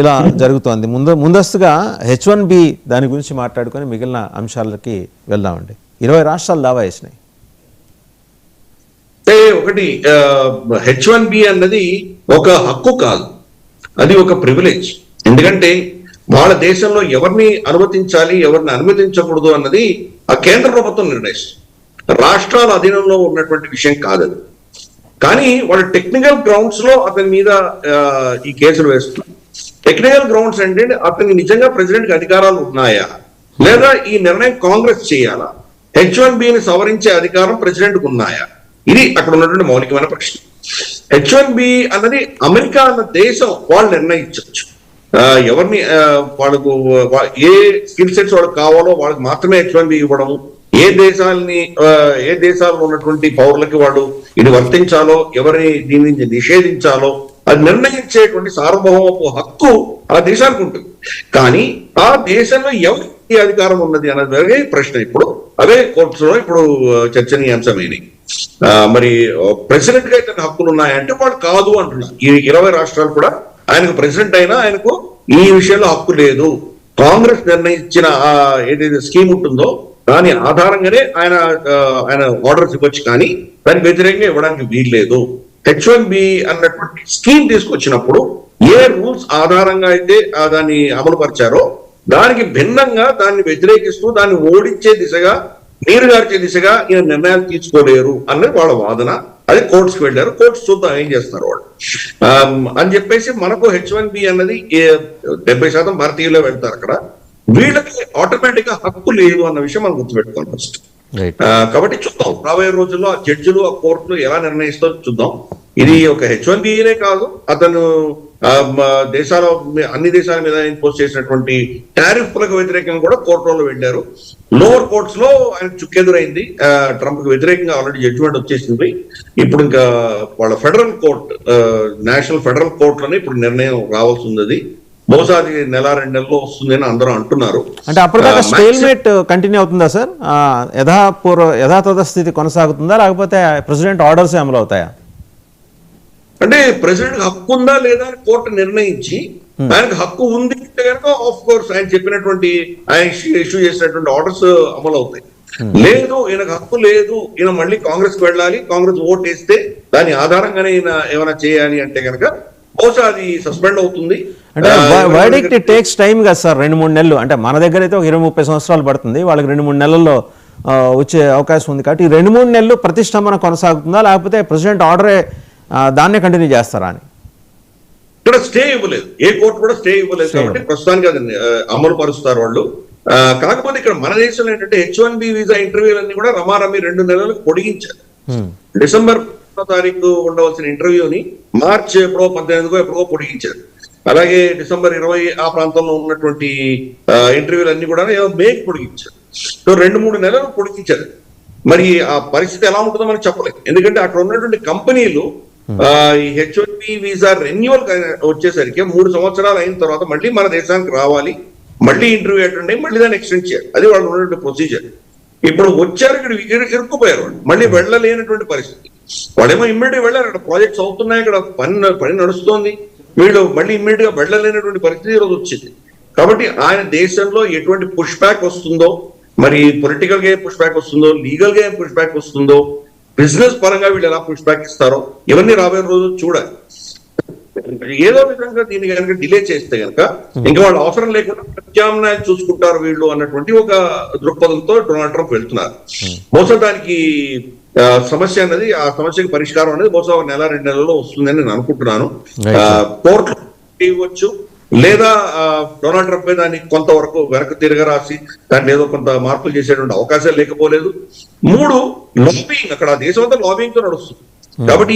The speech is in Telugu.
ఇలా జరుగుతోంది. ముందస్తుగా H1B దాని గురించి మాట్లాడుకొని మిగిలిన అంశాలకి వెళ్దామండి. 20 రాష్ట్రాలు దావా వేసినాయి. ఒకటి H1B అన్నది ఒక హక్కు కాదు, అది ఒక ప్రివిలేజ్. ఎందుకంటే వాళ్ళ దేశంలో ఎవరిని అనుమతించాలి, ఎవరిని అనుమతించకూడదు అన్నది ఆ కేంద్ర ప్రభుత్వం నిర్ణయిస్తుంది. రాష్ట్రాల అధీనంలో ఉన్నటువంటి విషయం కాదది. కానీ వాళ్ళు టెక్నికల్ గ్రౌండ్స్ లో అతని మీద ఈ కేసులు వేస్తున్నారు. టెక్నికల్ గ్రౌండ్స్ అంటే అతనికి నిజంగా ప్రెసిడెంట్ కి అధికారాలు ఉన్నాయా, లేదా ఈ నిర్ణయం కాంగ్రెస్ చేయాలా, H1Bని సవరించే అధికారం ప్రెసిడెంట్ కు ఉన్నాయా, ఇది అక్కడ ఉన్నటువంటి మౌలికమైన ప్రశ్న. H1B అన్నది అమెరికా అన్న దేశం వాళ్ళు నిర్ణయించవచ్చు. ఎవరిని వాళ్ళకు ఏ స్కిల్ సెట్స్ వాళ్ళకి కావాలో వాళ్ళకి మాత్రమే H1B ఇవ్వడం, ఏ దేశాల్లో ఉన్నటువంటి పౌరులకి వాళ్ళు ఇది వర్తించాలో, ఎవరిని దీని నుంచి నిషేధించాలో అది నిర్ణయించేటువంటి సార్వభౌమపు హక్కు ఆ దేశానికి ఉంటుంది. కానీ ఆ దేశంలో ఎవరికి అధికారం ఉన్నది అన్నది ప్రశ్న. ఇప్పుడు అవే కోర్ట్స్ లో ఇప్పుడు చర్చనీయాంశమైనవి. మరి ప్రెసిడెంట్ గా అయితే హక్కులు ఉన్నాయంటే వాళ్ళు కాదు అంటున్నారు. ఈ 20 రాష్ట్రాలు కూడా ఆయనకు ప్రెసిడెంట్ అయినా ఆయనకు ఈ విషయంలో హక్కు లేదు. కాంగ్రెస్ నిర్ణయించిన ఏదైతే స్కీమ్ ఉంటుందో దాని ఆధారంగానే ఆయన ఆర్డర్స్ ఇవ్వచ్చు, కానీ దానికి వ్యతిరేకంగా ఇవ్వడానికి వీల్లేదు. H1B అన్నటువంటి స్కీమ్ తీసుకొచ్చినప్పుడు ఏ రూల్స్ ఆధారంగా అయితే దాన్ని అమలు పరిచారో దానికి భిన్నంగా దాన్ని వ్యతిరేకిస్తూ దాన్ని ఓడించే దిశగా, నీరుగార్చే దిశగా ఈయన నిర్ణయాలు తీసుకోలేరు అన్నది వాళ్ళ వాదన. అది కోర్ట్స్కి వెళ్ళారు. కోర్ట్స్ చూద్దాం ఏం చేస్తున్నారు వాళ్ళు అని చెప్పేసి. మనకు H1B అన్నది 70% భారతీయులే వెళ్తారు అక్కడ. వీళ్ళకి ఆటోమేటిక్ గా హక్కు లేదు అన్న విషయం మనం గుర్తుపెట్టుకోవాలి ఫస్ట్. కాబట్టి చూద్దాం రాబోయే రోజుల్లో ఆ జడ్జిలు, ఆ కోర్టులు ఎలా నిర్ణయిస్తో చూద్దాం. ఇది ఒక H1Bనే కాదు, అతను అన్ని దేశాల మీద ఇంపోజ్ చేసినటువంటి టారిఫ్లకు వ్యతిరేకంగా కూడా కోర్టులో వెళ్ళారు. లోవర్ కోర్ట్స్ లో ఆయన చుక్కెదురైంది. ట్రంప్ కు వ్యతిరేకంగా ఆల్రెడీ జడ్జిమెంట్ వచ్చేసింది. ఇప్పుడు ఇంకా వాళ్ళ federal court, national federal court లోనే ఇప్పుడు నిర్ణయం రావాల్సి ఉంది. బహుశా అది 1-2 నెలల్లో వస్తుంది అని అందరూ అంటున్నారు. అంటే అప్పటిదాకా స్టేల్మేట్ కంటిన్యూ అవుతుందా సార్? యథాతథ స్థితి కొనసాగుతుందా, లేకపోతే ప్రెసిడెంట్ ఆర్డర్స్ అమలు అవుతాయా? అంటే ప్రెసిడెంట్ హక్కు ఉందా లేదా అని కోర్టు నిర్ణయించి, ఆయనకు హక్కు ఉంది అంటే కనుక ఆఫ్ కోర్స్ ఆయన చెప్పినటువంటి, ఆయన ఇష్యూ చేసినటువంటి ఆర్డర్స్ అమలు అవుతాయి. లేదు, ఈయనకు హక్కు లేదు, ఈయన మళ్ళీ కాంగ్రెస్ కు వెళ్ళాలి, కాంగ్రెస్ ఓట్ వేస్తే దాని ఆధారంగానే ఈయన ఏమైనా చేయాలి అంటే కనుక బహుశా అది సస్పెండ్ అవుతుంది. అంటే వర్డిక్ట్ టేక్స్ టైం కదా సార్, 2-3 నెలలు. అంటే మన దగ్గర అయితే ఒక 20-30 సంవత్సరాలు పడుతుంది, వాళ్ళకి 2-3 నెలల్లో వచ్చే అవకాశం ఉంది. కాబట్టి 2-3 నెలలు ప్రతిష్టంభన కొనసాగుతుందా, లేకపోతే ప్రెసిడెంట్ ఆర్డరే దాన్నే కంటిన్యూ చేస్తారా అని? ఇక్కడ స్టే ఇవ్వలేదు, ఏ కోర్టు కూడా స్టే ఇవ్వలేదు. కాబట్టి ప్రస్తుతానికి అది అమలు పరుస్తారు వాళ్ళు. కాకపోతే ఇక్కడ మన దేశంలో ఏంటంటే H1B వీసా ఇంటర్వ్యూలన్నీ కూడా రమారమి 2 నెలలకు పొడిగించారు. డిసెంబర్ 1వ తారీఖు ఉండవలసిన ఇంటర్వ్యూని మార్చి ఎప్పుడో 18కో ఎప్పుడో పొడిగించారు. అలాగే డిసెంబర్ 20 ఆ ప్రాంతంలో ఉన్నటువంటి ఇంటర్వ్యూలు అన్ని కూడా మేకి పొడిగించారు. సో 2-3 నెలలు పొడిగించారు. మరి ఆ పరిస్థితి ఎలా ఉంటుందో మనకి చెప్పలేదు. ఎందుకంటే అక్కడ ఉన్నటువంటి కంపెనీలు ఈ H1B వీసా రెన్యువల్ వచ్చేసరికి 3 సంవత్సరాలు అయిన తర్వాత మళ్ళీ మన దేశానికి రావాలి, మళ్ళీ ఇంటర్వ్యూ అటెండ్ అయ్యి మళ్ళీ దాన్ని ఎక్స్టెండ్ చేయాలి. అది వాళ్ళు ఉన్నటువంటి ప్రొసీజర్. ఇప్పుడు వచ్చారు, ఇక్కడ ఇరుక్కుపోయారు వాళ్ళు, మళ్ళీ వెళ్ళలేనటువంటి పరిస్థితి. వాళ్ళేమో ఇమ్మీడియట్ వెళ్ళారు, అక్కడ ప్రాజెక్ట్స్ అవుతున్నాయి, ఇక్కడ పని నడుస్తోంది. వీళ్ళు మళ్ళీ ఇమ్మీడియట్ గా వెళ్ళలేనటువంటి పరిస్థితి ఈరోజు వచ్చింది. కాబట్టి ఆయన దేశంలో ఎటువంటి పుష్ బ్యాక్ వస్తుందో, మరి పొలిటికల్ గా ఏం పుష్ బ్యాక్ వస్తుందో, లీగల్ గా ఏం పుష్ బ్యాక్ వస్తుందో, బిజినెస్ పరంగా వీళ్ళు ఎలా పుష్ బ్యాక్ ఇస్తారో ఇవన్నీ రాబోయే రోజు చూడాలి. ఏదో విధంగా దీన్ని కనుక డిలే చేస్తే కనుక ఇంకా వాళ్ళు అవసరం లేకుండా ప్రత్యామ్నాయం చూసుకుంటారు వీళ్ళు అన్నటువంటి ఒక దృక్పథంతో డొనాల్డ్ ట్రంప్ వెళ్తున్నారు. బహుశా దానికి సమస్య అనేది, ఆ సమస్యకి పరిష్కారం అనేది బహుశా 1-2 నెలల్లో వస్తుందని నేను అనుకుంటున్నాను. కోర్టు ఇవ్వచ్చు, లేదా డొనాల్డ్ ట్రంప్ దాన్ని కొంతవరకు వెనక్కి తిరగరాసి దాన్ని ఏదో కొంత మార్పులు చేసేటువంటి అవకాశాలు లేకపోలేదు. 3 లాబింగ్, అక్కడ దేశం అంతా లాబింగ్ తో నడుస్తుంది. కాబట్టి